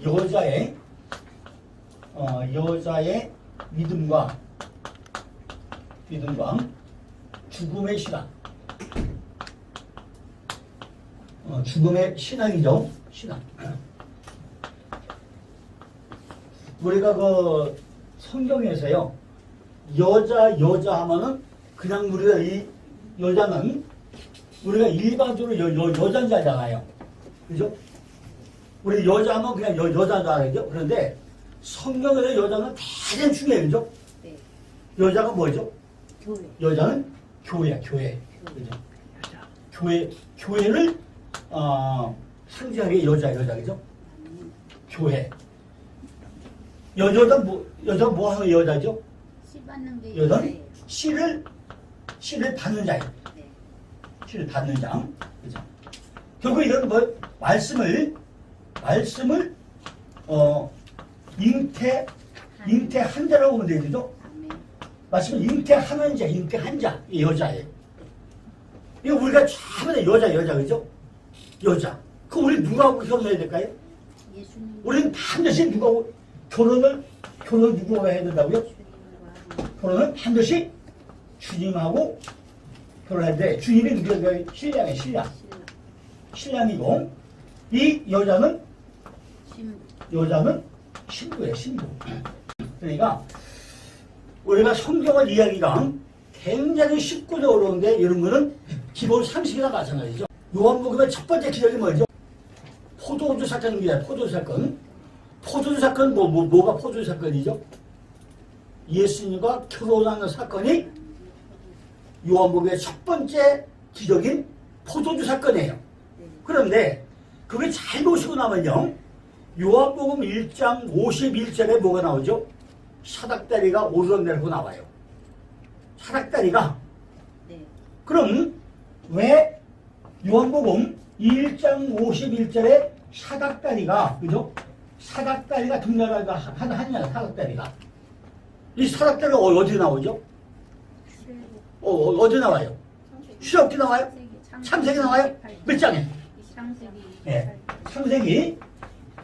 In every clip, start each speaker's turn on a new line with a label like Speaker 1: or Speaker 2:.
Speaker 1: 여자의 믿음과 죽음의 신앙. 죽음의 신앙이죠. 신앙. 우리가 그 성경에서요, 여자 하면은 그냥 우리가 이 여자는 우리가 일반적으로 여자인 줄 알잖아요. 그죠? 우리 여자 하면 그냥 여자인 줄 알죠? 그런데 성경에서 여자는 가장 중요해요. 그죠?
Speaker 2: 네.
Speaker 1: 여자가 뭐죠?
Speaker 2: 교회.
Speaker 1: 여자는 교회야, 교회. 그죠? 교회를, 상징하게 여자, 그죠? 교회. 여자 뭐 하는 여자죠?
Speaker 2: 씨 받는 게
Speaker 1: 여자는
Speaker 2: 교회예요.
Speaker 1: 씨를 받는 자예요.
Speaker 2: 네.
Speaker 1: 씨를 받는 자. 그죠? 결국 이건 뭐, 말씀을, 잉태한 자라고 보면 되죠?
Speaker 2: 아멘.
Speaker 1: 말씀을 잉태하는 자, 잉태한 자, 이 여자예요. 이거 우리가 처음에 여자, 그죠? 여자. 그 우리 누구하고 결혼해야 될까요?
Speaker 2: 예수님.
Speaker 1: 우리는 반드시 결혼을 누구하고 해야 된다고요?
Speaker 2: 주님과
Speaker 1: 결혼은 반드시 주님하고 결혼해야 돼. 주님이 누구예요? 신랑이에요, 신랑. 신랑이고, 이 여자는 신부예요, 신부. 그러니까 우리가 성경을 이야기가 굉장히 쉽고 어려운데 이런 거는 기본 상식이나 마찬가지죠. 요한복음의 첫 번째 기적이 뭐죠? 포도주 사건입니다. 포도주 사건. 포도주 사건 뭐가 포도주 사건이죠? 예수님과 결혼하는 사건이 요한복음의 첫 번째 기적인 포도주 사건이에요. 그런데 그걸 잘 보시고 나면요, 요한복음 1장 51절에 뭐가 나오죠? 사닥다리가 오르락내리락 나와요. 사닥다리가.
Speaker 2: 네.
Speaker 1: 그럼 왜 요한복음 1장 51절에 사닥다리가, 그죠? 사닥다리가 등장하가 하느냐, 사닥다리가. 이 사닥다리가 어디 나오죠? 어디 나와요? 출애굽기 나와요? 창세기 나와요? 몇 장에? 네. 창세기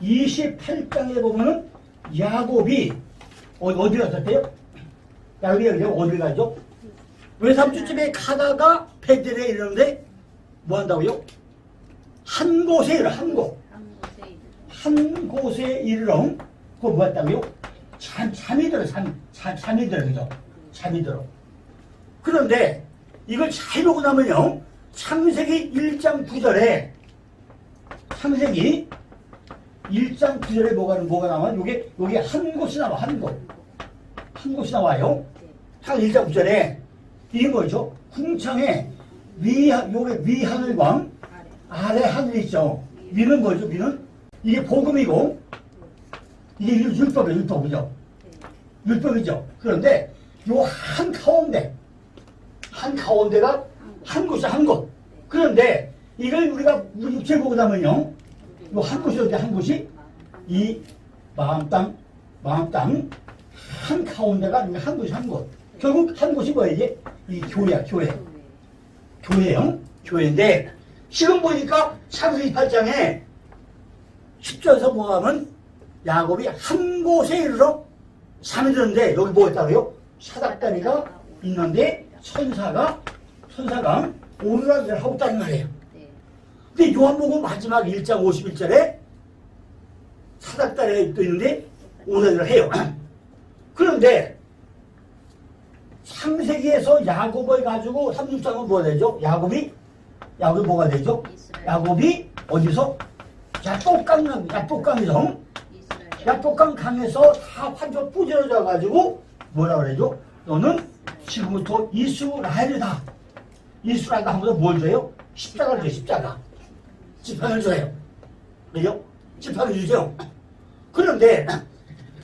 Speaker 1: 28장에 보면은 야곱이 어디 갔었대요? 야곱이 어디 가죠? 외삼촌집에 가다가 베들레헴에 이르는데 뭐 한다고요? 한 곳에 이르러, 한 곳에 이르러. 그거 뭐 했다고요? 잠이 들어, 잠이 들어, 그죠? 잠이 들어. 그런데 이걸 잘 보고 나면요, 창세기 1장 9절에 창세기 1장 9절에 뭐가 나와요? 요게 한 곳이 나와, 한 곳이 나와요. 창세기 1장 9절에 이게 뭐죠? 궁창에 요게 위하늘과 아래 하늘이 있죠. 위는 뭐죠? 위는 이게 복음이고 이게 율법이죠. 율법이죠. 그런데 요 한가운데가 한 곳이야, 한 곳. 그런데 이걸 우리가 육체 보고 나면요, 요 한 곳이 어디, 한 곳이 이 마음 땅 한가운데가 한 곳이 한 곳. 결국 한 곳이 뭐예요? 이 교회야, 교회요. 교회인데 지금 보니까 창세기 8장에 10절에서 뭐하면 야곱이 한 곳에 이르러 잠이 드는데 여기 뭐 했다고요? 사닥다리가 있는데 천사가 오르락내리락 하고 있다는 말이에요. 근데 요한복음 마지막 1장 51절에 사닥다리가 또 있는데 오르락내리락 해요. 그런데 창세기에서 야곱을 가지고 36장은 뭐가 되죠? 야곱이 뭐가 되죠? 야곱이 어디서? 야복강 강에서 다 완전 부지러져 가지고 뭐라 그러죠? 너는 지금부터 이스라엘이다. 이스라엘이다 하면서 뭘 줘요? 십자가를 줘요. 십자가. 지팡이를 줘요. 그죠? 지팡이를 주죠. 그런데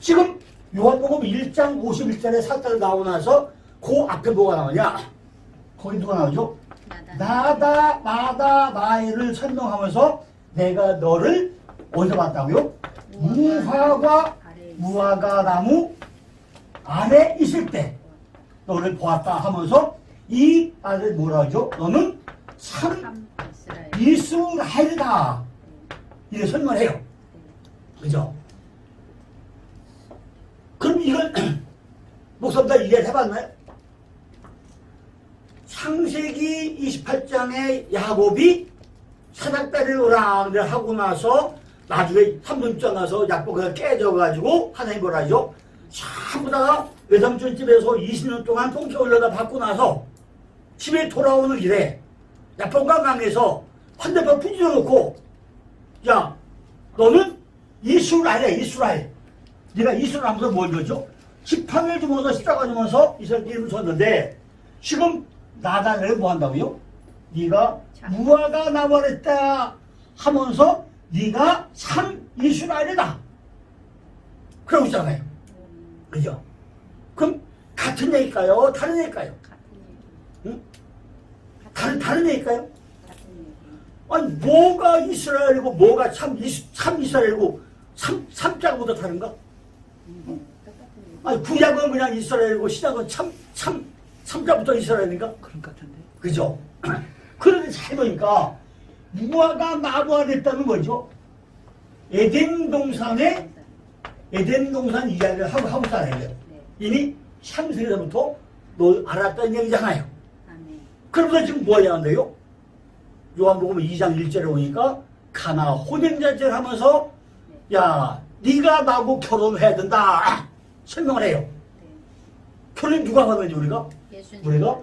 Speaker 1: 지금 요한복음 1장 51절에 사건이 나오고 나서 그 앞에 뭐가 나오냐? 거기 누가 나오죠? 나다 나를 설명하면서 내가 너를 어디서 봤다고요? 무화과 나무 아래 있을 때 너를 보았다 하면서 이 아들 뭐라 하죠? 너는 참 이스라엘이다. 이렇게 설명을 해요. 그죠? 여러분들 이해를 해봤나요? 창세기 28장에 야곱이 사닥다리를 오랑을 하고 나서 나중에 3분 나서 약보가 깨져가지고 하나님 뭐라 하죠? 전부 다 외삼촌 집에서 20년 동안 통째 올려다 받고 나서 집에 돌아오는 길에 약본가 강에서 환대판 부딪혀 놓고 야 너는 이스라엘이야 이스라엘. 네가 이스라엘 하면서 뭘 줬죠? 지팡이를 주면서 십자가 주면서 이스라엘 이름을 줬는데 지금 나단을 뭐 한다고요? 네가 무화과 나버렸다 하면서 네가 참 이스라엘이다. 그러고 있잖아요. 그죠? 그럼 같은 얘기일까요? 다른 얘기일까요? 응? 다른 얘기일까요? 아니 뭐가 이스라엘이고 뭐가 참 이스라엘이고 참자보다 다른가? 아니 구약은 그냥 이스라엘이고 신약은 참자부터 이스라엘인가?
Speaker 3: 그런 것 같은데.
Speaker 1: 그죠? 그런데 잘 보니까 무화과 나무가 됐다는 거죠. 에덴 동산 이야기를 하고 있잖아요. 이미 창세기서부터 너 알았다는 얘기잖아요. 그러면서 지금 뭐 해야 한대요? 요한복음 2장 1절에 오니까 가나 혼인잔치를 하면서 야 네가 나하고 결혼해야 된다 설명을 해요. 결혼 누가 하는지 우리가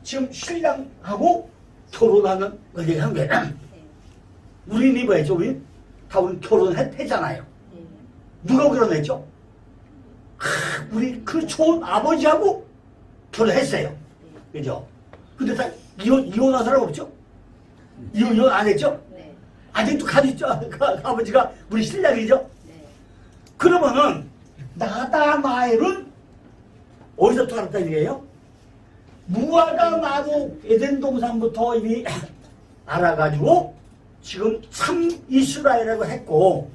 Speaker 1: 지금 신랑하고 결혼하는 걸 얘기한 거예요. 우리는 뭐 했죠? 우리 다 우리 결혼했잖아요. 누가 결혼했죠? 우리 그 좋은 아버지하고 결혼했어요. 그죠? 근데 다 이혼한 사람 없죠? 이혼 안 했죠? 아직도 가지죠? 아버지가 우리 신랑이죠? 그러면은 나다마엘은 어디서부터 알았다는 얘기예요? 무화과 나무 에덴 동산부터 이미 알아가지고 지금 참 이스라엘이라고 했고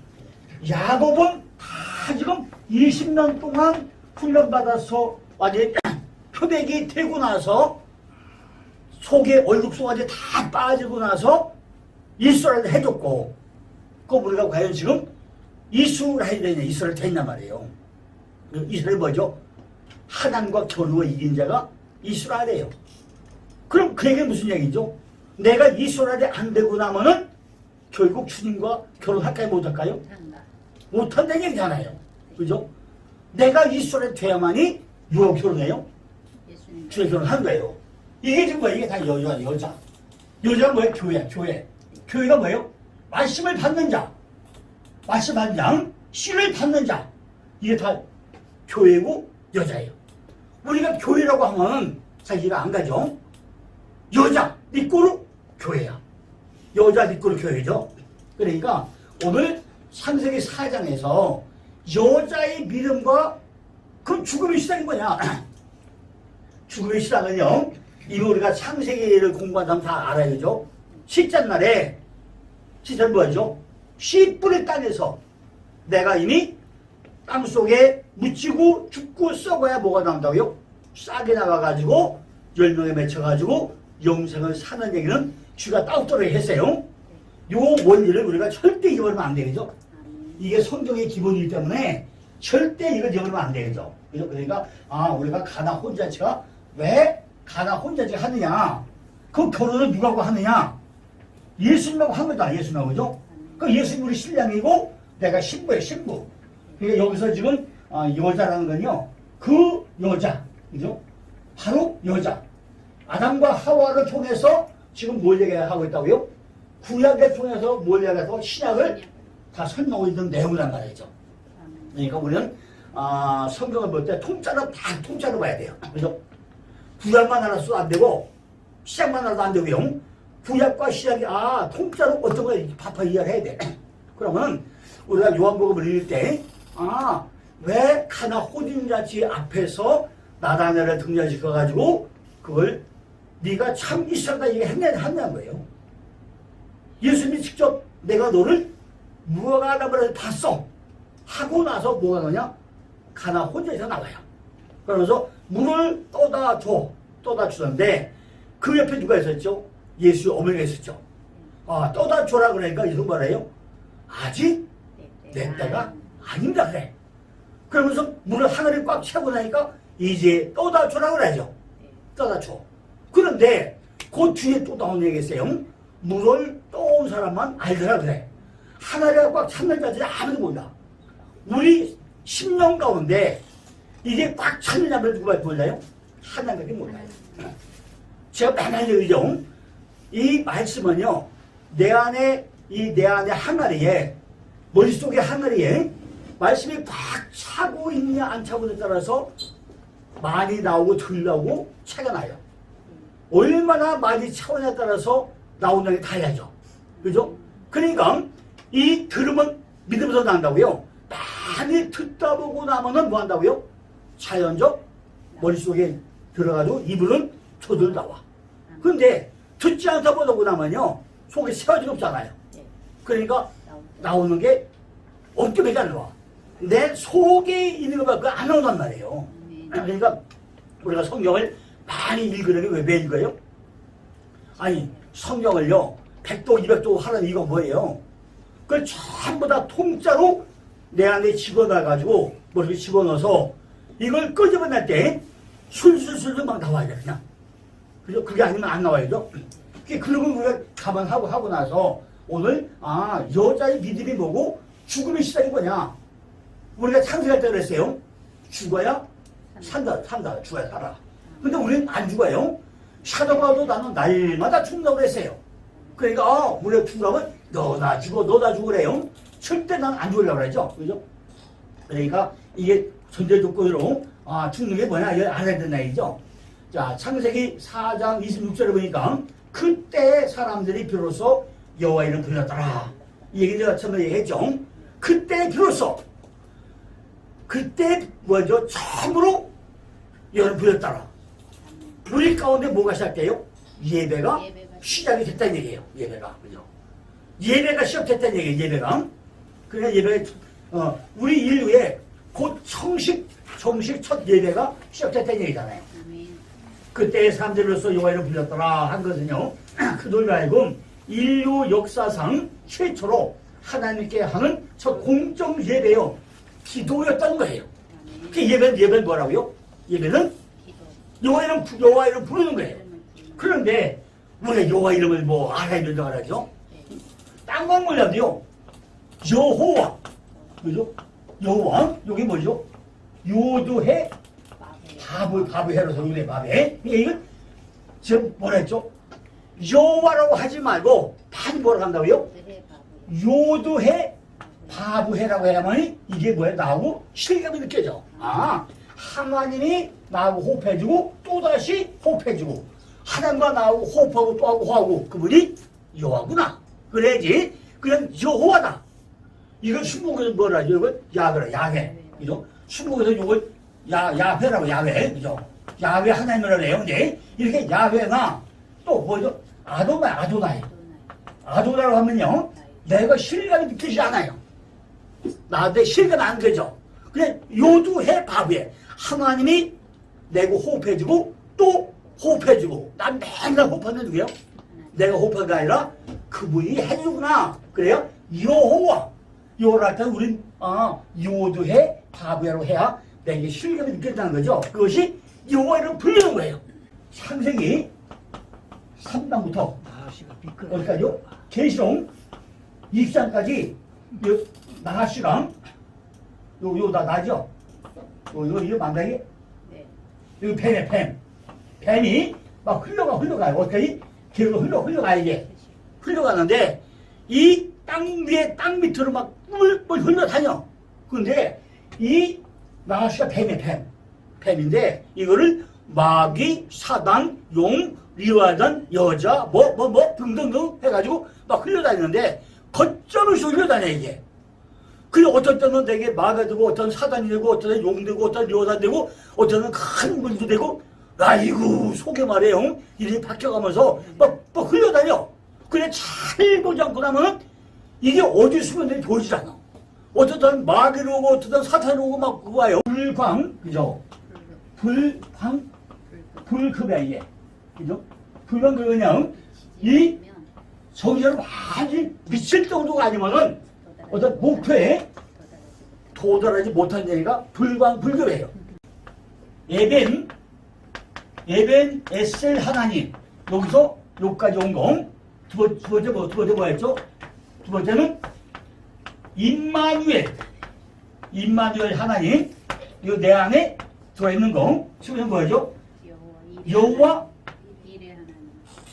Speaker 1: 야곱은 다 지금 20년 동안 훈련받아서 완전히 표백이 되고 나서 속에 얼룩소까지 다 빠지고 나서 이스라엘을 해줬고 그 우리가 과연 지금 이스라엘이 되냐 이스라엘 됐냔 말이에요. 이스라엘 뭐죠? 하나님과 겨루어 이긴 자가 이스라엘이에요. 그럼 그에게 무슨 얘기죠? 내가 이스라엘이 안 되고 나면은 결국 주님과 결혼할까요 못할까요? 못한다는 얘기잖아요. 그죠? 내가 이스라엘 돼야만이 누가 결혼해요? 주님 결혼한 거예요. 이게 지금 뭐예요? 이게 다 여자. 여자가 뭐예요? 교회야, 교회. 교회가 뭐예요? 말씀을 받는 자. 말씀 받는 자, 씨를 받는 자. 이게 다 교회고 여자예요. 우리가 교회라고 하면 자기가 안 가죠. 여자, 니꼬르 교회야. 여자, 니꼬르 교회죠. 그러니까 오늘 창세기 4장에서 여자의 믿음과 그 죽음의 시작인 거냐. 죽음의 시작은요. 이미 우리가 창세기를 공부한다면 다 알아야죠. 씻잔 날에 씻은 뭐죠? 씨 뿌릴 땅에서 내가 이미 땅속에 묻히고 죽고 썩어야 뭐가 나온다고요? 싹이 나와가지고 열명에 맺혀가지고 영생을 사는 얘기는 쥐가 따뜻하게 했어요. 요 원리를 우리가 절대 잊어버리면 안 되겠죠? 이게 성경의 기본이기 때문에 절대 이걸 잊어버리면 안 되겠죠? 그러니까 우리가 가나 혼자치가 왜 가나 혼자치 하느냐? 그 결혼을 누구하고 하느냐? 예수님하고 한 거다. 예수님하고 그죠? 그 예수님 우리 신랑이고 내가 신부예요. 신부. 그러니까 여기서 지금 여자라는 건요. 그 여자. 그죠? 바로 여자. 아담과 하와를 통해서 지금 뭘 얘기하고 있다고요? 구약을 통해서 뭘 얘기하고 신약을 다 설명하고 있는 내용이란 말이죠. 그러니까 우리는 성경을 볼 때 통짜로 다 통짜로 봐야 돼요. 그죠? 구약만 알아서도 안 되고 신약만 알아도 안 되고요. 구약과 신약이 통짜로 어떤 걸 파파 이해를 해야 돼. 그러면 우리가 요한복음을 읽을 때 왜 가나 혼인잔치 앞에서 나다나엘을 등장시켜가지고 그걸 네가 참 이스라엘이다 얘기했냐는 거예요. 예수님이 직접 내가 너를 무화과 나무를 봤어 하고 나서 뭐가 나오냐? 가나 혼자서 나와요. 그러면서 물을 떠다 주는데 그 옆에 누가 있었죠? 예수 어머니가 있었죠. 떠다 줘라 그러니까 예수 말해요. 아직 내 때가 아닙니다 그래. 그러면서 물을 하늘에 꽉 채우고 나니까 이제 떠다주라고 그러죠. 떠다줘. 그런데 그 뒤에 또 나오는 얘기 있어요. 물을 떠온 사람만 알더라 그래. 하나를 꽉 찾는 자들이 아무도 몰라. 우리 10년 가운데 이게 꽉 찾는 자들 누가 몰라요? 하나밖에 몰라요. 제가 맨날 얘기죠. 이 말씀은요, 내 안에 항아리에, 머릿속에 항아리에 말씀이 꽉 차고 있냐 안 차고에 따라서 많이 나오고 덜 나오고 차가 나요. 얼마나 많이 차오냐에 따라서 나오는 게 달라져. 그죠? 그러니까 이 들으면 믿음에서 난다고요. 많이 듣다 보고 나면은 뭐 한다고요? 자연적 머릿속에 들어가지고 입으로는 저절 나와. 근데 듣지 않다 보고 나면요, 속에 세워지가 없잖아요. 그러니까 나오는 게 엉뚱하게 안 나와. 내 속에 있는 것밖에 안 나온단 말이에요. 그러니까 우리가 성경을 많이 읽으려면 왜 읽어요? 아니, 성경을요 100도 200도 하라는 이거 뭐예요? 그걸 전부 다 통짜로 내 안에 집어넣어가지고 머리에 집어넣어서 이걸 끄집어낼 때 술술술 막 나와야 돼 그냥. 그죠? 그게 아니면 안 나와야죠. 그러고 우리가 감안하고 나서 오늘 여자의 믿음이 뭐고 죽음의 시작이 뭐냐. 우리가 창세할 때 그랬어요. 죽어야 산다 죽어야 살아. 근데 우리는 안 죽어요. 사도바도 나는 날마다 죽는다고 그랬어요. 그러니까 우리가 죽으면 너나 죽으래요. 절대 난 안 죽으려고 그러죠. 그죠? 그러니까 이게 전제 조건으로 죽는 게 뭐냐 이걸 알아야 된다 이죠. 자, 창세기 4장 26절에 보니까 그때 사람들이 비로소 여호와 이름 불렀더라. 이 얘기 제가 처음에 얘기했죠. 그때 비로소 그때 뭐죠? 처음으로 여호와 이름 불렀더라. 우리 가운데 뭐가 시작돼요? 예배가 시작이 됐다는 얘기예요. 예배가. 그죠? 예배가 시작됐다는 얘기예요. 예배가. 그러니까 예배가 우리 인류의 곧 정식 첫 예배가 시작됐다는 얘기잖아요. 그때 사람들로서 여호와 이름 불렀더라 한 것은요. 그들 말고 인류 역사상 최초로 하나님께 하는 첫 공적 예배요. 기도였다는 거예요. 그 예배는 뭐라고요? 예배는 여호와 이름 부르는 거예요. 그런데 우리가 여호와 이름을 뭐 알아야 된다고 하죠? 딴 건 몰라도요. 여호와, 그죠? 여호와, 여기 뭐죠? 요두해 바브해로서 요두해 바브해. 이건 지금 뭐라 했죠? 여호와라고 하지 말고 반 뭐라고 한다고요? 요두해 바브해라고 해야만 이게 뭐야? 나하고 실감이 느껴져. 하나님이 나하고 호흡해주고 또다시 호흡해주고 하나님과 나하고 호흡하고 또 하고 호하고 그분이 여호와구나. 그래야지 그냥 여호와다. 이건 순복에서 뭐라 하죠? 이건 야훼. 그죠? 순복에서 이걸 야훼라고 야훼. 그죠? 야훼 하나님이라고 해요. 근데 이렇게 야훼나 또 뭐죠? 아도나이라고 하면요. 내가 실감이 느끼지 않아요. 나한테 실감 안 되죠. 그냥 요두해 바브해. 하나님이 내고 호흡해주고 또 호흡해주고 난 맨날 호흡하는 누구예요? 내가 호흡한 게 아니라 그분이 해주구나. 그래요? 여호와라 할 때는 우린 요두해 바브해로 해야 내게 실감이 느껴진다는 거죠. 그것이 여호와를 부르는 거예요. 창세기 3장부터 어디까지요? 계시록 2장까지 나하시랑 나죠? 이거 망다기? 네. 이거 뱀이 막 흘러가요. 어떻게? 길로 흘러가 이게. 흘러가는데 이 땅 위에 땅 밑으로 막 뿔뿔 흘러다녀. 그런데 이 나하시가 뱀인데 이거를 마귀, 사단, 용, 리와단, 여자 뭐 등등등 해가지고 막 흘러다니는데 거점없이 흘러다녀 이게. 그리고 어떤 때는 되게 마가 되고 어떤 사단이 되고 어떤 때는 용 되고 어떤 여자 되고 어떤 때는 큰 물도 되고 아이고 속에 말이에요. 일이 바뀌어가면서 막 흘러다녀. 그래 잘 보지 않고 나면 이게 어디 수면들이 보이지 않아. 어떤 때는 마귀로 오고 어떤 때는 사탄으로 오고 막 그거 와요. 불광 그죠? 불급이야 이게. 그죠? 불광 그냥 이 정신을 완전히 미칠 정도가 아니면은 어떤 목표에 도달하지 못한 얘기가 불광불급이에요. 에벤 에셀 하나님. 여기서 여기까지 온 거. 두 번째 뭐였죠? 두 번째는 임마누엘 하나님. 이거 내 안에 들어있는 거. 지금 뭐죠? 여호와
Speaker 2: 이레 하나님.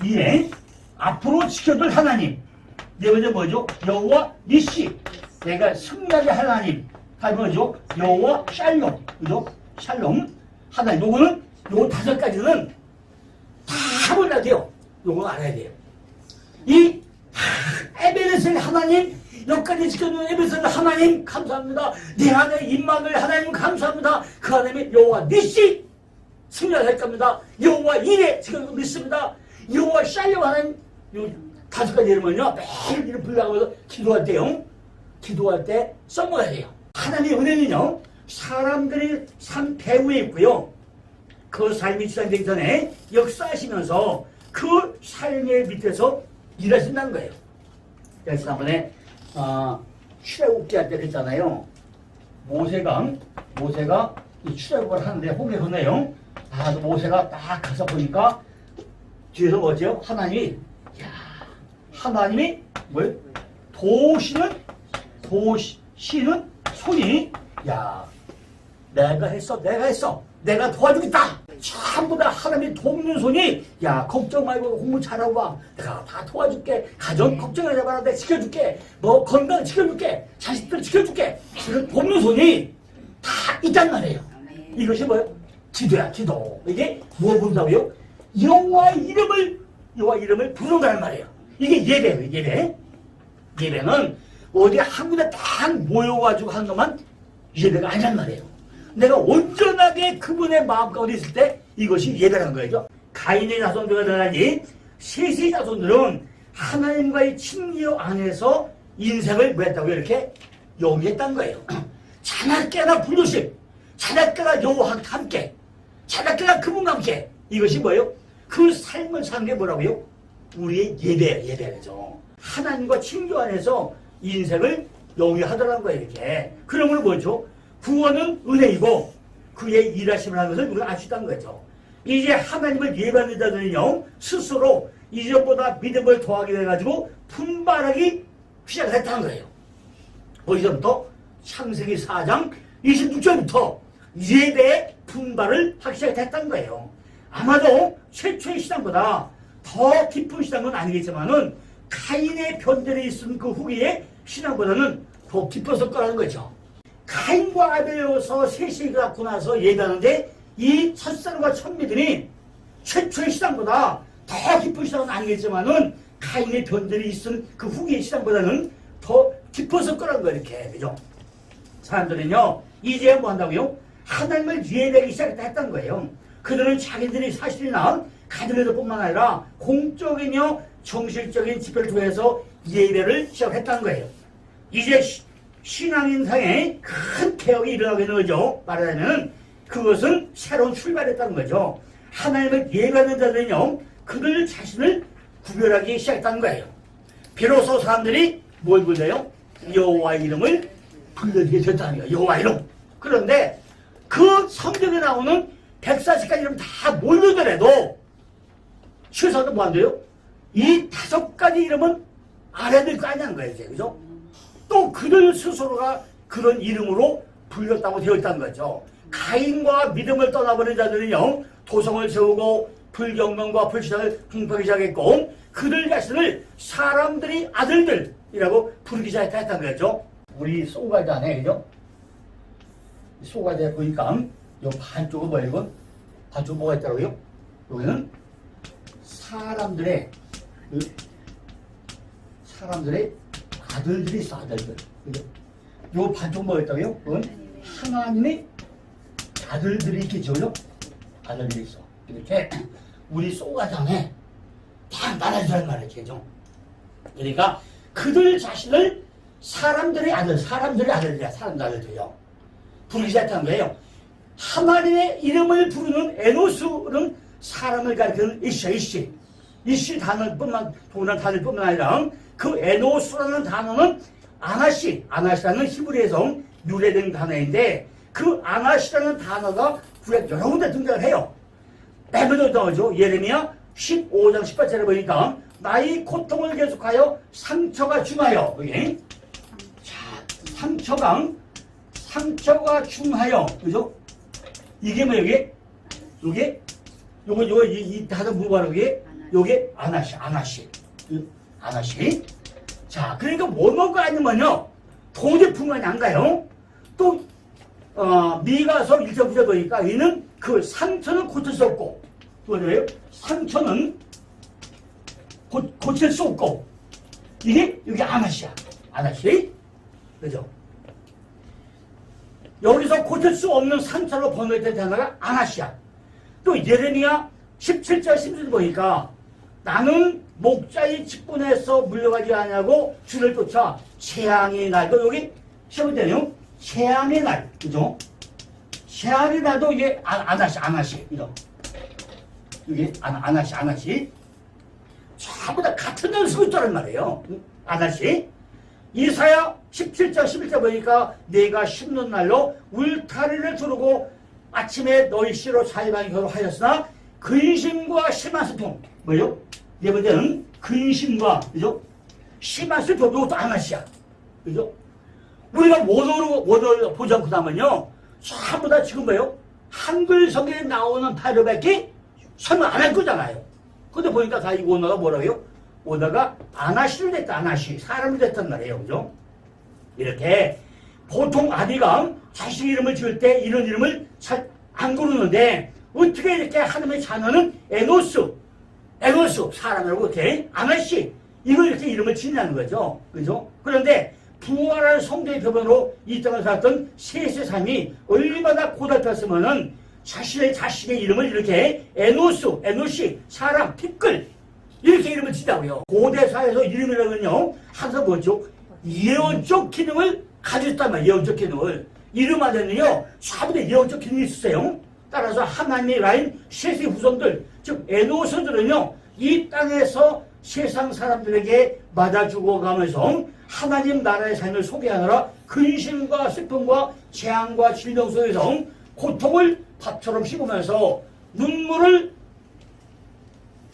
Speaker 1: 이레. 앞으로 지켜줄 하나님. 네 번째 뭐죠? 여호와 니시. 내가 승리하게 하나님. 다음 뭐죠? 여호와 샬롬. 그죠? 샬롬. 하나님. 요거는 요 다섯 가지는 다 몰라야 돼요. 요거 알아야 돼요. 이 에베레셀 하나님, 여기까지 지켜주는 에베레셀 하나님 감사합니다. 내 안에 임마누엘 하나님 감사합니다. 그 하나님이 여호와 니시 승리할 겁니다. 여호와 이레 지금 믿습니다. 여호와 샬롬 하나님. 요 다섯 가지 이름은요 매일 이름 불러가면서 기도할 때 써먹어야 돼요. 하나님의 은혜는요 사람들이 삶 배후에 있고요. 그 삶이 시작되기 전에 역사하시면서 그 삶의 밑에서 일하신다는 거예요. 그래서 지난번에 출애굽기 할 때 그랬잖아요. 모세가 이 출애굽을 하는데 호계선에요. 모세가 딱 가서 보니까 뒤에서 뭐죠? 하나님이 뭘? 도시는 손이 내가 했어. 내가 도와주겠다. 전부 다 하나님이 돕는 손이 걱정 말고 공부 잘하고 와. 내가 다 도와줄게. 가정 걱정하지 마라. 내가 지켜줄게. 뭐 건강 지켜줄게. 자식들 지켜줄게. 그 돕는 손이 다 있단 말이에요. 이것이 뭐예요? 기도야, 기도. 이게 뭐 부른다고요? 여호와 이름을 부른다는 말이에요. 이게 예배예요. 예배는 어디 한 군데 딱 모여가지고 하는 것만 예배가 아니란 말이에요. 내가 온전하게 그분의 마음 가운데 있을 때 이것이 예배라는 거죠. 가인의 자손들과 달리 셋의 자손들은 하나님과의 친교 안에서 인생을 뭐 했다고 이렇게 영위했다는 거예요. 자나깨나 불로식, 자나깨나 여호와 함께, 자나깨나 그분과 함께. 이것이 뭐예요? 그 삶을 사는 게 뭐라고요? 우리의 예배죠. 하나님과 친교 안에서 인생을 영위하더라는 거예요. 이렇게. 그러면 뭐죠? 구원은 은혜이고 그의 일하심을 하는 것을 우리가 알 수 있다는 거죠. 이제 하나님을 예배하는 자들은요 스스로 이전보다 믿음을 더하게 돼가지고 분발하기 시작했다는 거예요. 어디서부터? 창세기 4장 26절부터 예배의 분발을 하기 시작했다는 거예요. 아마도 최초의 시장보다 더 깊은 시장은 아니겠지만은 카인의 변절에 있은 그 후기의 신앙보다는 더 깊었을 거라는 거죠. 카인과 아벨로서 셋이 갖고 나서 예배하는데 이 첫사람과 첫미들이 최초의 시장보다 더 깊은 시장은 아니겠지만은 카인의 변절이 있은 그 후기의 시장보다는 더 깊었을 거라는 거예요. 이렇게. 그죠? 사람들은요 이제 뭐 한다고요? 하나님을 예배하기 시작했다는 거예요. 그들은 자기들이 사실이나 가정에서 뿐만 아니라 공적이며 정실적인 집회를 통해서 예배를 시작했다는 거예요. 이제 신앙인상에 큰 개혁이 일어나게 되는 거죠. 말하자면 그것은 새로운 출발이었다는 거죠. 하나님을 예배하는 자들은요 그들 자신을 구별하기 시작했다는 거예요. 비로소 사람들이 뭘 불러요? 여호와 이름을 불러주게 됐다는 거예요. 여호와 이름. 그런데 그 성경에 나오는 140가지 이름 다 모르더라도 최소한 뭐 안 돼요? 이 5가지 이름은 알아야 될 거 아니냐는 거예요. 이제. 그죠? 또 그들 스스로가 그런 이름으로 불렸다고 되어 있다는 거죠. 가인과 믿음을 떠나버린 자들은요 도성을 세우고 불경건과 불신앙을 흥하기 시작했고 그들 자신을 사람들이 아들들이라고 부르기 시작했다는 거죠. 우리 소가지 안에 그죠? 소가지에 보니까 요 반쪽은 뭐예요? 이건? 반쪽 뭐가 있더라고요? 여기는 사람들의 아들들이 있어. 아들들. 그죠? 요 반쪽 뭐가 있다고요? 그건 하나님의 아들들이 있겠죠. 아들들이 있어. 이렇게 우리 소가지 안에 다 말해주란 말이죠. 그러니까 그들 자신을 사람들의 아들들이야. 사람들 아들들이요. 부르기 시작한 거예요. 하나님의 이름을 부르는 에노스는 사람을 가리키는 이시 단어뿐만 아니라 그 에노스라는 단어는 아나시라는 히브리에서 유래된 단어인데 그 아나시라는 단어가 구약 여러 군데 등장을 해요. 빼면도 나오죠. 예레미야 15장 18절에 보니까 나의 고통을 계속하여 상처가 중하여, 여기. 자, 상처가 중하여, 그죠? 이게 뭐, 요게, 요거, 이 단어 뭐라고 게 요게 아나시. 자, 그러니까 뭐가 아니면요. 도저뿐만이 안 가요. 또, 미가서 1절 보니까 이는 그 상처는 고칠 수 없고, 뭐예요? 상처는 고칠 수 없고, 이게 아나시야. 그죠? 여기서 고칠 수 없는 상처로 번역된 단어가 아나시야. 또 예레미야 17절 10절 보니까 나는 목자의 직분에서 물려가지 않냐고 주를 쫓아 재앙의 날도 여기 시험을 때요. 재앙의 날, 그죠? 재앙의 날도 이게 아나시, 이거. 이게 아나시. 전부 다 같은 걸 쓰고 있다는 말이에요. 아나시. 이사야 17장 11절 보니까 내가 심는 날로 울타리를 두르고 아침에 너희 씨로 사이방이 결혼하였으나 근심과 심한 슬픔. 뭐요? 네 번째는 근심과, 그죠? 심한 슬픔, 이것도 아나시야. 그죠? 우리가 원어로 보지 않고 나면요. 전부 다 지금 뭐요? 한글 성경에 나오는 단어밖에 설명 안 할 거잖아요. 근데 보니까 다 이 원어가 뭐라고요? 오다가 아나시를 됐다, 아나시. 사람이 됐단 말이에요. 그죠? 이렇게 보통 아비가 자식 이름을 지을 때 이런 이름을 잘 안 고르는데 어떻게 이렇게 하나님의 자녀는 에노스 사람이라고 이렇게 아나시 이걸 이렇게 이름을 지냐는 거죠. 그죠? 그런데 부활한 성도의 표본으로 이 땅을 살았던 셋의 삶이 얼마나 고달팠으면은 자식의 이름을 이렇게 에노시, 사람, 티끌 이렇게 이름을 지다고요. 고대사에서 이름이라면요 항상 뭐죠? 예언적 기능을 가지고 있단 말이에요. 예언적 기능을. 이름 안에는요 전부 다 예언적 기능이 있어요. 따라서 하나님의 라인 셋의 후손들, 즉 에노스들은요 이 땅에서 세상 사람들에게 맞아 죽어가면서 하나님 나라의 삶을 소개하느라 근심과 슬픔과 재앙과 질병 속에서 고통을 밥처럼 씹으면서 눈물을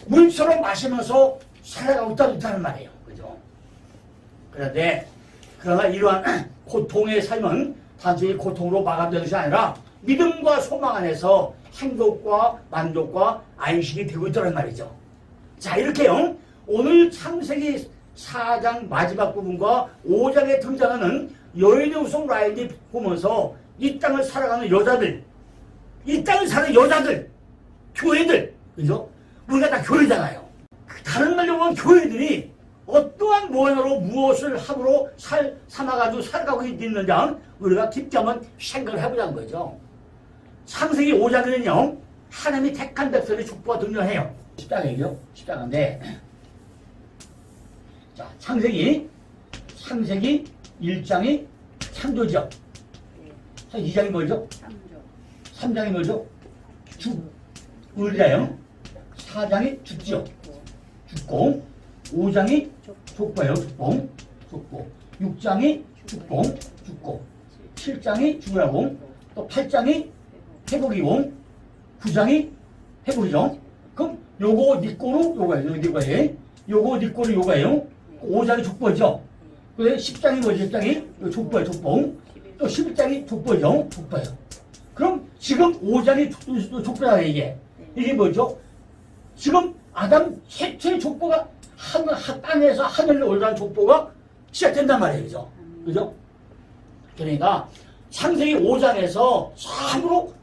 Speaker 1: 물처럼 마시면서 살아가고 있다는 말이에요. 그죠? 그러나 이러한 고통의 삶은 단순히 고통으로 마감되는 것이 아니라 믿음과 소망 안에서 행복과 만족과 안식이 되고 있다는 말이죠. 자, 이렇게요. 오늘 창세기 4장 마지막 부분과 5장에 등장하는 여인의 후손 라인이 보면서 이 땅을 살아가는 여자들, 이 땅을 사는 여자들, 교회들, 그죠? 우리가 다 교회잖아요. 다른 말로 보면 교회들이 어떠한 모양으로 무엇을 함으로 삼아가지고 살아가고 있는지 우리가 깊게 한번 생각을 해보자는 거죠. 창세기 5장에는요, 하나님이 택한 백성의 축복과 등장해요. 10장이죠? 10장인데, 자, 창세기 1장이 창조죠. 2장이 뭐죠? 3장이 뭐죠? 의리라요. 4장이 죽죠. 죽고, 5장이 족보예요. 족보. 6장이 죽고, 7장이 죽으라고, 또 8장이 회복이고, 9장이 회복이죠. 그럼 요거 니꼬로 요거예요. 요거 니꼬로 요거예요. 5장이 족보죠. 그래 10장이 뭐지? 10장이 족보예요. 또 11장이 족보죠. 그럼 지금 5장이 족보야 이게. 이게 뭐죠? 지금 아담 최초의 족보가 땅에서 하늘로 올라간 족보가 시작된단 말이에요. 그죠? 그러니까 창세기 5장에서 참으로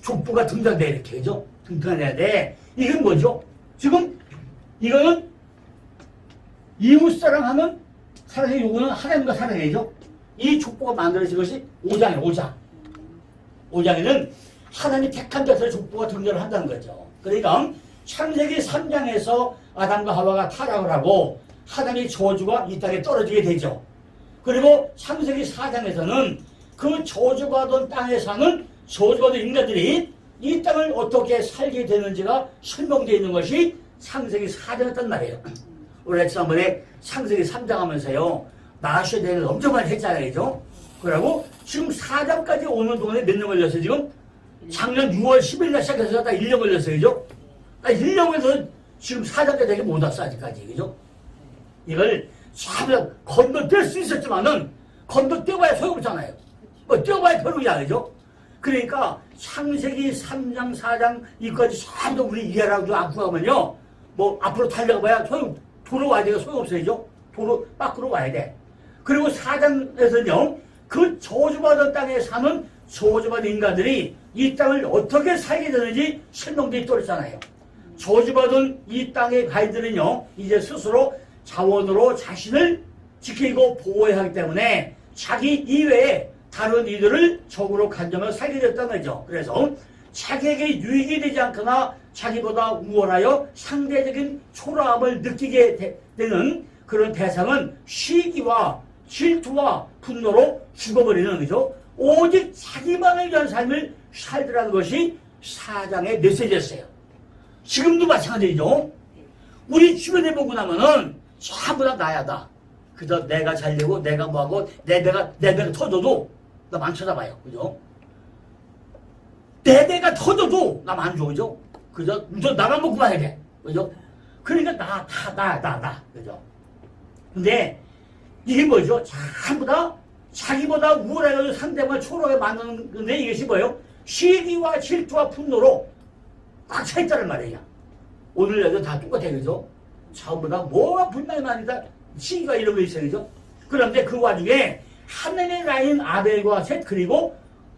Speaker 1: 족보가 등장돼 이렇게 그죠? 등장해야 돼. 이건 뭐죠? 지금 이거는 이웃사랑하는 사랑의 요구는 하나님과 사랑이죠. 이 족보가 만들어진 것이 5장이에요. 5장에는 하나님이 택한 자들의 족보가 등장을 한다는 거죠. 그러니까 창세기 3장에서 아담과 하와가 타락을 하고 하나님의 저주가 이 땅에 떨어지게 되죠. 그리고 창세기 4장에서는 그 저주받은 땅에 사는 저주받은 인간들이 이 땅을 어떻게 살게 되는지가 설명되어 있는 것이 창세기 4장이었단 말이에요. 우리가 지난번에 창세기 3장 하면서요 나셔야 되는 엄청 많이 했잖아요. 그죠? 그러고 지금 4장까지 오는 동안에 몇 년 걸렸어요, 지금? 작년 6월 10일 날 시작해서 딱 1년 걸렸어요, 그죠? 딱 1년 걸려서 지금 4장까지 못 왔어, 아직까지, 그죠? 이걸 참 건너뛸 수 있었지만은 건너뛰어봐야 소용없잖아요. 뭐 뛰어봐야 별로야, 그죠? 그러니까 창세기 3장, 4장 이까지 전부 우리 이해라고 안 구하면요, 뭐 앞으로 달려가봐야 도로 와야 돼가 소용없어요, 그죠? 도로 밖으로 와야 돼. 그리고 4장에서는요, 그 저주받은 땅에 사는 저주받은 인간들이 이 땅을 어떻게 살게 되는지 설명되어 있잖아요. 저주받은 이 땅의 가이들은요, 이제 스스로 자원으로 자신을 지키고 보호해야 하기 때문에 자기 이외에 다른 이들을 적으로 간점을 살게 됐다는 거죠. 그래서 자기에게 유익이 되지 않거나 자기보다 우월하여 상대적인 초라함을 느끼게 되는 그런 대상은 시기와 질투와 분노로 죽어버리는 거죠. 오직 자기만을 위한 삶을 살더라는 것이 4장의 메시지였어요. 지금도 마찬가지죠. 우리 주변에 보고 나면은 전부 다 나야 다. 그저 내가 잘 되고 내가 뭐하고 내 배가 터져도 남 안 쳐다봐요. 그죠? 내 배가 터져도 남 안 줘. 그죠? 그저 나만 먹고만 해야 돼. 그죠? 그러니까 나. 그죠? 근데 이게 뭐죠? 전부 다 자기보다 우월해가지고 상대방을 초라하게 만드는 건데 이것이 뭐예요? 시기와 질투와 분노로 꽉 차 있다는 말이에요. 오늘 여자 다 똑같아요. 그죠? 전부 다 뭐가 불만이 많으다 시기가 이런 거 있어요. 그죠? 그런데 그 와중에 하늘의 라인 아벨과 셋 그리고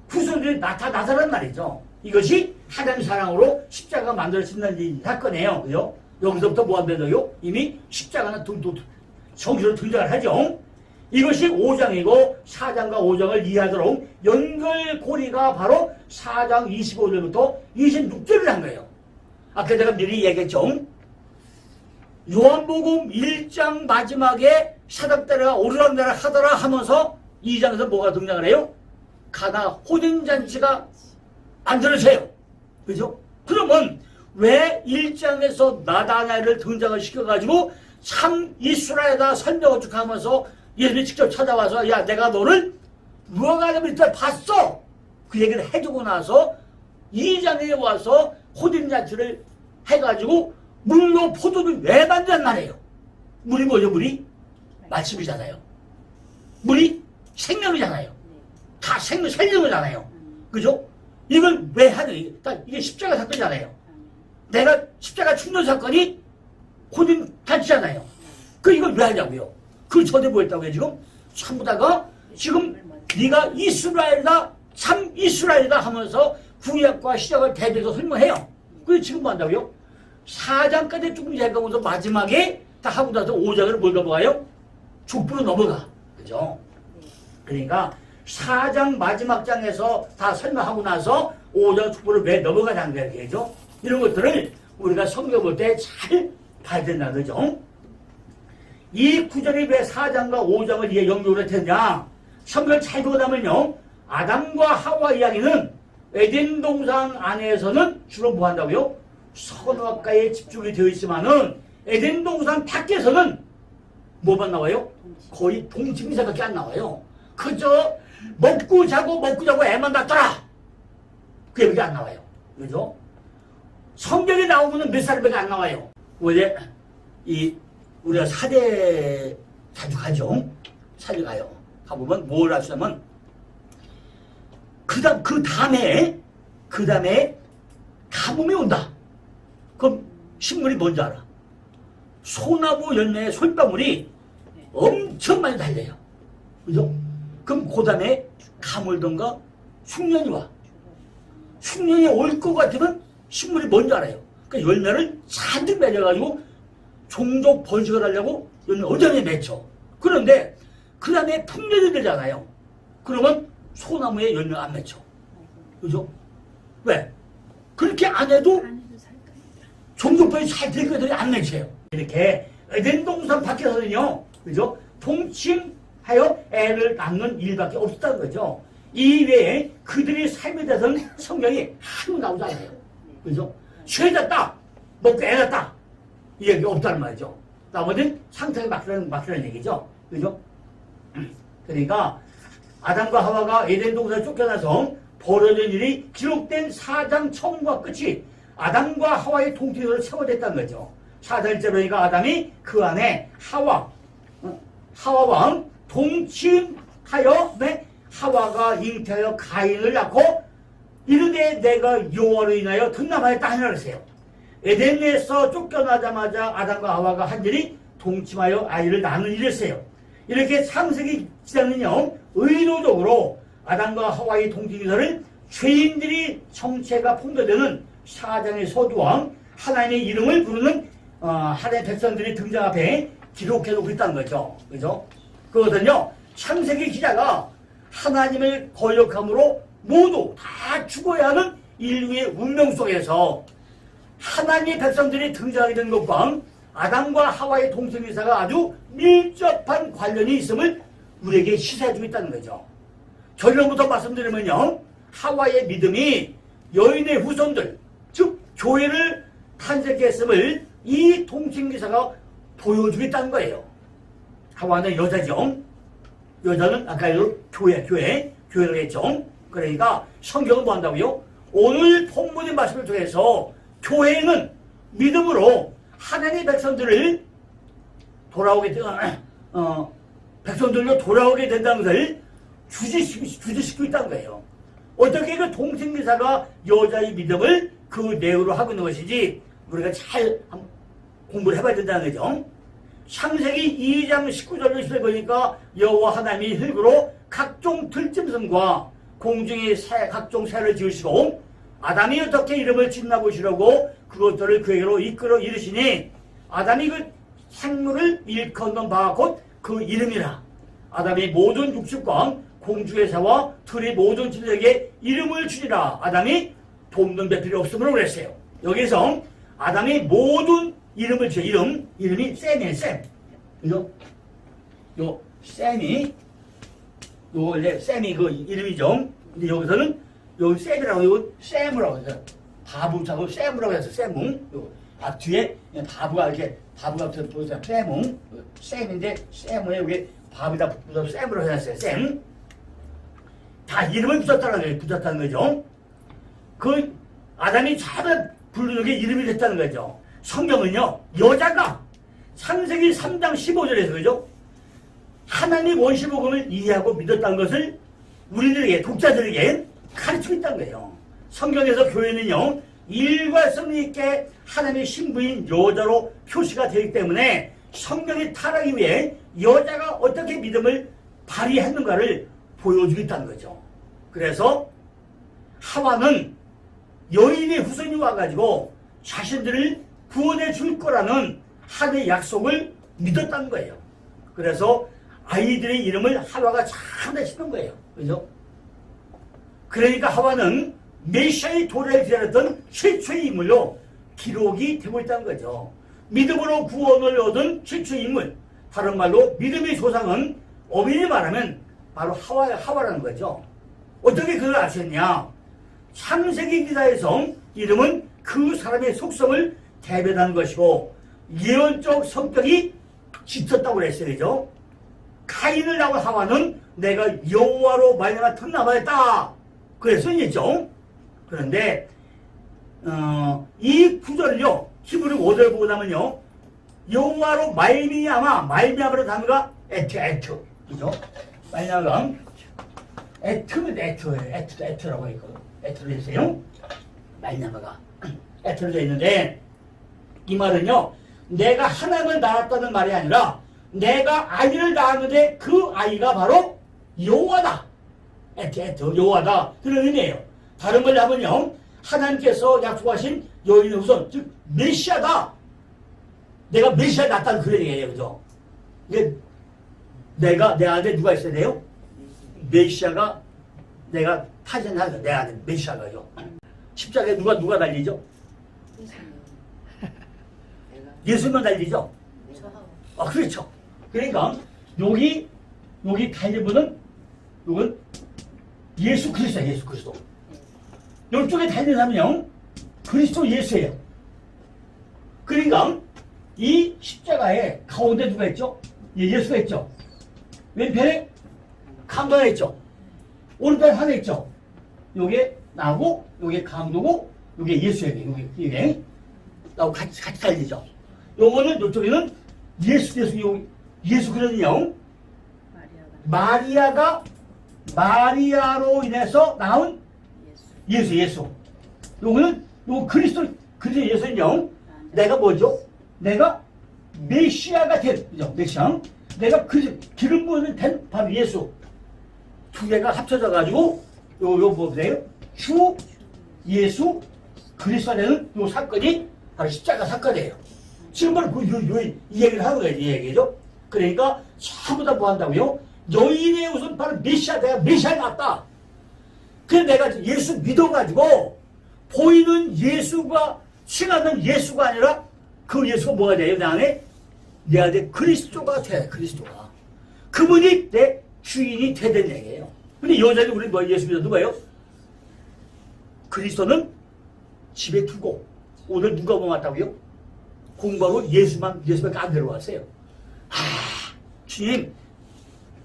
Speaker 1: 후손들이 나타난 말이죠. 이것이 하나님 사랑으로 십자가가 만들어진다는 사건이에요. 그죠? 여기서부터 뭐 한다고요? 이미 십자가는 정식으로 등장을 하죠. 이것이 5장이고 4장과 5장을 이해하도록 연결고리가 바로 4장 25절부터 26절을 한 거예요. 아까 제가 미리 얘기했죠. 요한복음 1장 마지막에 사닥다리가 오르락내락 하더라 하면서 2장에서 뭐가 등장을 해요? 가나 혼인잔치가 만들어져요. 그죠? 그러면 왜 1장에서 나다나엘을 등장을 시켜가지고 참 이스라엘에다 설명을 쭉 하면서 예수님이 직접 찾아와서 야 내가 너를 무화과나무 밑에 봤어 그 얘기를 해주고 나서 2장에 와서 혼인잔치를 해가지고 물로 포도를 왜 만든 말이에요. 물이 뭐죠? 물이 말씀이잖아요. 물이 생명이잖아요. 다 생명이잖아요. 그죠? 이걸 왜 하는 이게 십자가 사건이잖아요. 내가 십자가 죽는 사건이 혼인잔치잖아요. 이걸 왜 하냐고요? 그 전에 뭐 했다고요 지금? 전부 다가 지금 네가 이스라엘이다 참 이스라엘이다 하면서 구약과 시작을 대비해서 설명해요. 그래서 지금 뭐 한다고요? 4장까지 조금 얘기하면서 마지막에 다 하고 나서 5장을 뭘 넘어가요? 족부로 넘어가. 그죠? 그러니까 4장 마지막 장에서 다 설명하고 나서 5장 족부를 왜 넘어가냐는 거죠. 이런 것들을 우리가 성경 볼 때 잘 봐야 된다는 거죠. 이 구절이 왜 4장과 5장을 이해 연결을 했냐? 성경을 잘 보고 나면요. 아담과 하와 이야기는 에덴 동산 안에서는 주로 뭐 한다고요? 선악과에 집중이 되어 있지만은 에덴 동산 밖에서는 뭐만 나와요? 거의 동치미사밖에 안 나와요. 그저 먹고 자고 애만 낳더라. 그 얘기 안 나와요. 그죠? 성경에 나오면 몇 살밖에 안 나와요. 원래 우리가 사대 자주 가죠. 사대 가요. 가보면 뭘 하시냐면 그 다음에 가뭄이 온다. 그럼 식물이 뭔지 알아? 소나무 열매의 솔방울이 엄청 많이 달려요. 그죠? 그럼 그 다음에 가물던가 흉년이 와. 흉년이 올 것 같으면 식물이 뭔지 알아요. 그러니까 열매를 잔뜩 맺어가지고 종족 번식을 하려고 열매 어전히 맺혀. 그런데 그 다음에 풍년이 되잖아요. 그러면 소나무에 열매 안 맺혀. 그죠? 왜? 그렇게 안 해도 종족번이 잘 되거든요. 안 맺혀요. 이렇게 에덴 동산 밖에서는요. 그죠? 동침하여 애를 낳는 일밖에 없었다는 거죠. 이외에 그들의 삶에 대해서는 성경이 하나도 나오지 않아요. 그죠? 죄졌다, 먹고 애 낳았다, 이 얘기 없다는 말이죠. 나머지는 상태가 막히라는 얘기죠. 그죠? 그러니까 아담과 하와가 에덴 동산에 쫓겨나서 벌어진 일이 기록된 4장 처음과 끝이 아담과 하와의 통치로 세워졌다는 거죠. 4장 1절에 보니까 아담이 그 안에 하와와 동침하여 하와가 잉태하여 가인을 낳고 이르되 내가 여호와로 인하여 등남하였다 하니라 그랬어요. 에덴에서 쫓겨나자마자 아담과 하와가 한 일이 동침하여 아이를 낳는 일이었어요. 이렇게 창세기 기자는요, 의도적으로 아담과 하와의 동침기사를 죄인들이 정체가 풍부되는 4장의 서두와 하나님의 이름을 부르는 하나님의 백성들이 등장 앞에 기록해놓고 있다는 거죠. 그죠? 그것은요, 창세기 기자가 하나님의 거역함으로 모두 다 죽어야 하는 인류의 운명 속에서 하나님의 백성들이 등장하게 된 것과 아담과 하와의 동침기사가 아주 밀접한 관련이 있음을 우리에게 시사해주고 있다는 거죠. 결론부터 말씀드리면요, 하와의 믿음이 여인의 후손들, 즉 교회를 탄생했음을 이 동침기사가 보여주고 있다는 거예요. 하와는 여자죠. 여자는 아까 교회를 했죠. 그러니까 성경은 뭐 한다고요? 오늘 본문의 말씀을 통해서 교회는 믿음으로 하나님의 백성들을 백성들로 돌아오게 된다는 것을 주지시키고 있다는 거예요. 어떻게 그 동침기사가 여자의 믿음을 그 내용으로 하고 있는 것인지 우리가 잘 공부를 해봐야 된다는 거죠. 창세기 2장 19절로 20절 보니까 여호와 하나님이 흙으로 각종 들짐승과 공중의 각종 새를 지으시고 아담이 어떻게 이름을 짓나 보시려고 그것들을 그에게로 이끌어 이르시니 아담이 그 생물을 일컫는 바가 곧 그 이름이라. 아담이 모든 육축과 공중의 새와 들의 모든 짐승에게 이름을 주니라. 아담이 돕는 데 필요 없으므로 그랬어요. 여기서 아담이 모든 이름을 지어. 이름이 셈이에요. 셈. 그죠? 요 셈이 원래 셈이 그 이름이죠. 근데 여기서는 여기 셈이라고, 이거 셈이라고 해서 바보자고 셈이라고 해서 셈뭉. 뒤에 바보가 이렇게 바보가 보이잖아. 셈뭉. 셈인데 셈에 여기 바보에다 붙여서 셈으로 해놨어요. 셈. 다 이름을 붙였다는 거죠. 그 아담이 잘 부르는 게 이름이 됐다는 거죠. 성경은요, 여자가 창세기 3장 15절에서 그죠? 하나님 원시복음을 이해하고 믿었다는 것을 우리들에게, 독자들에게 가르치고 있다는 거예요. 성경에서 교회는요, 일관성 있게 하나님의 신부인 여자로 표시가 되기 때문에 성경의 타락 이후에 여자가 어떻게 믿음을 발휘했는가를 보여주고 있다는 거죠. 그래서 하와는 여인의 후손이 와가지고 자신들을 구원해 줄 거라는 하나님의 약속을 믿었다는 거예요. 그래서 아이들의 이름을 하와가 참 내시는 거예요. 그죠? 그러니까 하와는 메시아의 도래를 기다렸던 최초의 인물로 기록이 되고 있다는 거죠. 믿음으로 구원을 얻은 최초의 인물. 다른 말로 믿음의 조상은 어머니 말하면 바로 하와라는 거죠. 어떻게 그걸 아셨냐? 창세기 기사에서 이름은 그 사람의 속성을 대변하는 것이고 예언적 성격이 짙었다고 그랬어요. 그죠? 가인을 낳은 하와는 내가 여호와로 말미암아 등남하였다. 그래서 있죠. 그런데 이 구절을요, 히브리 5절 보고 나면요, 여호와로 말미암아라는 단어가 에트, 그죠? 말미암아 에트라고 했거든. 에트로 했어요. 말미암아가 에트로 되어 있는데 이 말은요, 내가 하나님을 낳았다는 말이 아니라 내가 아이를 낳았는데 그 아이가 바로 여호와다. 에트 여호와다. 그런 의미예요. 다른 걸 하면요, 하나님께서 약속하신 여인의 후손, 즉 메시아다. 내가 메시아 낳았다는 그런 얘기예요. 그죠? 이게 내 안에 누가 있어야 돼요? 메시아가 내가 탄생한 내 안에 메시아가요. 십자가에 누가 달리죠? 예수만 달리죠? 그렇죠. 그러니까 여기 달린 분은 이건 예수 그리스도야. 예수 그리스도. 이쪽에 달린 사람은요, 그리스도 예수예요. 그러니까 이 십자가에 가운데 누가 있죠? 예수가 있죠. 왼편에 강도가 있죠. 오른편에 하나 있죠. 요게 나고, 요게 강도고, 요게 예수예요. 이게 나하고 같이 달리죠. 요거는 요쪽에는 예수 그러는요. 마리아로 인해서 나온 예수. 요거는 요 그리스도 예수는요. 내가 뭐죠? 내가 메시아가 된, 그죠? 메시아. 내가 기름 부음을 된 바로 예수. 두 개가 합쳐져 가지고 요 뭐래요? 주 예수 그리스도가 되는 요 사건이 바로 십자가 사건이에요. 지금 바로 이 얘기를 하는 거예요. 이 얘기죠. 그러니까 전부 다 뭐 한다고요? 너희의 우선 바로 내가 메시아에 났다. 그래서 내가 예수 믿어가지고 보이는 예수가 칭하는 예수가 아니라 그 예수가 뭐가 돼요? 내 안에 그리스도가 돼. 그리스도가. 그분이 내 주인이 되는 얘기예요. 근데 여전히 우리 뭐 예수 믿어도 뭐예요? 그리스도는 집에 두고 오늘 누가 뭐 왔다고요? 공부하고 예수밖에 안 데려왔어요.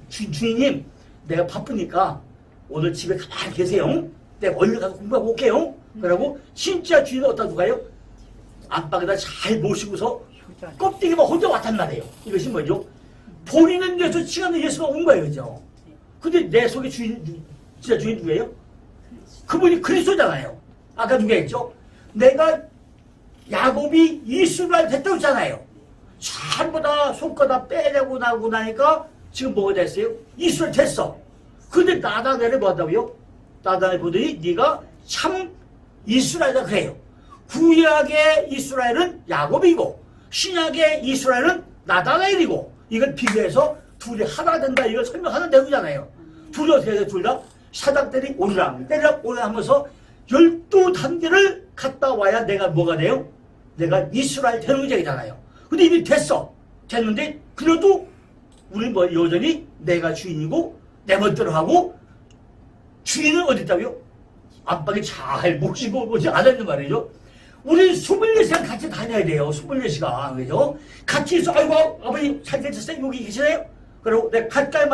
Speaker 1: 주인님, 내가 바쁘니까 오늘 집에 가만히 계세요. 내가 얼른 가서 공부하고 올게요. 그러고 진짜 주인은 어디다 두가요? 안방에다 잘 모시고서 껍데기만 혼자 왔단 말이에요. 이것이 뭐죠? 본인은 예수 칭하는 예수가 온 거예요. 그죠? 근데 내 속에 진짜 주인 누구예요? 그분이 그리스도잖아요. 아까 누가 했죠? 내가 야곱이 이스라엘 됐다고 했잖아요. 전부 다 손가락 빼내고 나고 나니까 지금 뭐가 됐어요? 이스라엘 됐어. 근데 나다넬을 뭐 한다고요? 나다넬 보더니 네가 참 이스라엘이다 그래요. 구약의 이스라엘은 야곱이고 신약의 이스라엘은 나다넬이고 이걸 비교해서 둘이 하나 된다 이걸 설명하는 내용이잖아요. 둘이 어떻게 해야 돼? 둘 다 사닥들이 오르락 하면서 12단계를 갔다 와야 내가 뭐가 돼요? 내가 이스라엘 되는 얘기잖아요. 근데 이미 됐는데 그래도 우리 뭐 여전히 내가 주인이고 내 멋대로 하고 주인은 어디 있다고요? 안방에 잘 모시고 오지 않았는 말이죠. 우리 24시간 같이 다녀야 돼요. 24시간. 그죠? 같이 있어. 아이고, 아버지 잘 되셨어요? 여기 계시나요? 그리고 내가 할까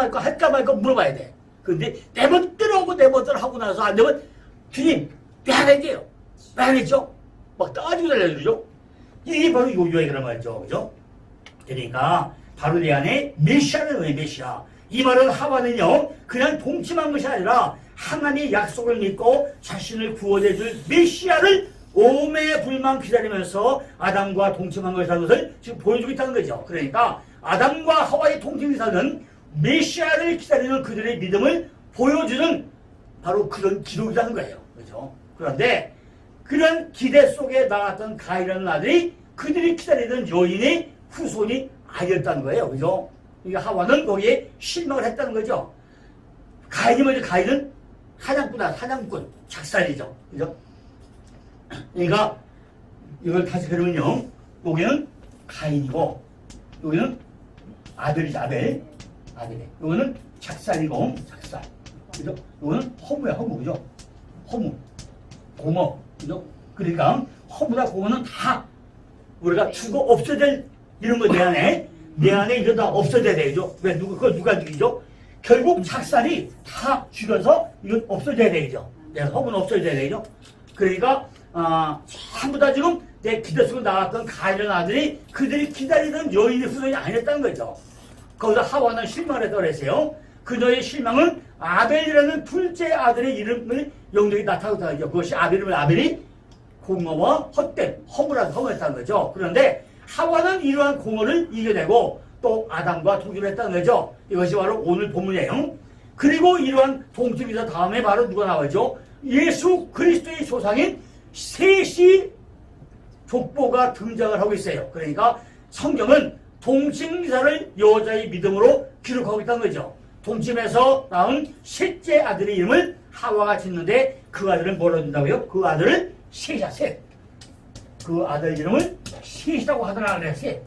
Speaker 1: 말까 물어봐야 돼. 근데 내 멋대로 하고 나서 안 되면 주님, 왜 안 했게요? 왜 안 했죠? 막 따지고 달려주죠. 이게 바로 요 얘기란 말이죠. 그죠? 그러니까 바로 내 안에 메시아는 왜 메시아? 이 말은 하와는요, 그냥 동침한 것이 아니라 하나님의 약속을 믿고 자신을 구원해줄 메시아를 오매불망 기다리면서 아담과 동침한 것이라는 것을 지금 보여주고 있다는 거죠. 그러니까 아담과 하와의 동침기사는 메시아를 기다리는 그들의 믿음을 보여주는 바로 그런 기록이라는 거예요. 그렇죠? 그런데 그런 기대 속에 나왔던 가인이라는 아들이 그들이 기다리던 여인의 후손이 아니었다는 거예요. 그죠? 그러니까 하와는 거기에 실망을 했다는 거죠. 가인이 뭐죠? 가인은 사냥꾼, 작살이죠. 그죠? 그러니까 이걸 다시 그러면요. 여기는 가인이고 여기는 아들이죠. 아들. 여기는 작살이고 작살. 그죠? 여기는 허무야. 허무. 그죠? 허무. 공허. 그죠? 그러니까 허무나 공허는 다 우리가 죽어 없어야 될 이런 거 내 안에 이거 다 없어져야 되죠. 왜 그걸 누가 죽이죠? 결국 작살이 다 죽여서 이건 없어져야 되죠. 내 허무는 없어져야 되죠. 그러니까 전부 다 지금 내 기대 속에 나왔던 가인의 아들이 그들이 기다리던 여인의 후손이 아니었다는 거죠. 거기서 하와는 실망을 했다고 그랬어요. 그녀의 실망은 아벨이라는 둘째 아들의 이름을 영역이 나타났다는 거죠. 그것이 아벨이 공허와 헛된 허무했다는 거죠. 그런데 하와는 이러한 공허를 이겨내고 또 아담과 동조를 했다는 거죠. 이것이 바로 오늘 본문이에요. 그리고 이러한 동침기사 다음에 바로 누가 나와죠? 예수 그리스도의 조상인 셋이 족보가 등장을 하고 있어요. 그러니까 성경은 동침기사를 여자의 믿음으로 기록하고 있다는 거죠. 동침에서 나온 셋째 아들의 이름을 하와가 짓는데 그 아들은 뭐라고 한다고요? 그 아들을 셋이야, 셋. 그 아들 이름을 셋이라고 하더라 그래, 셋.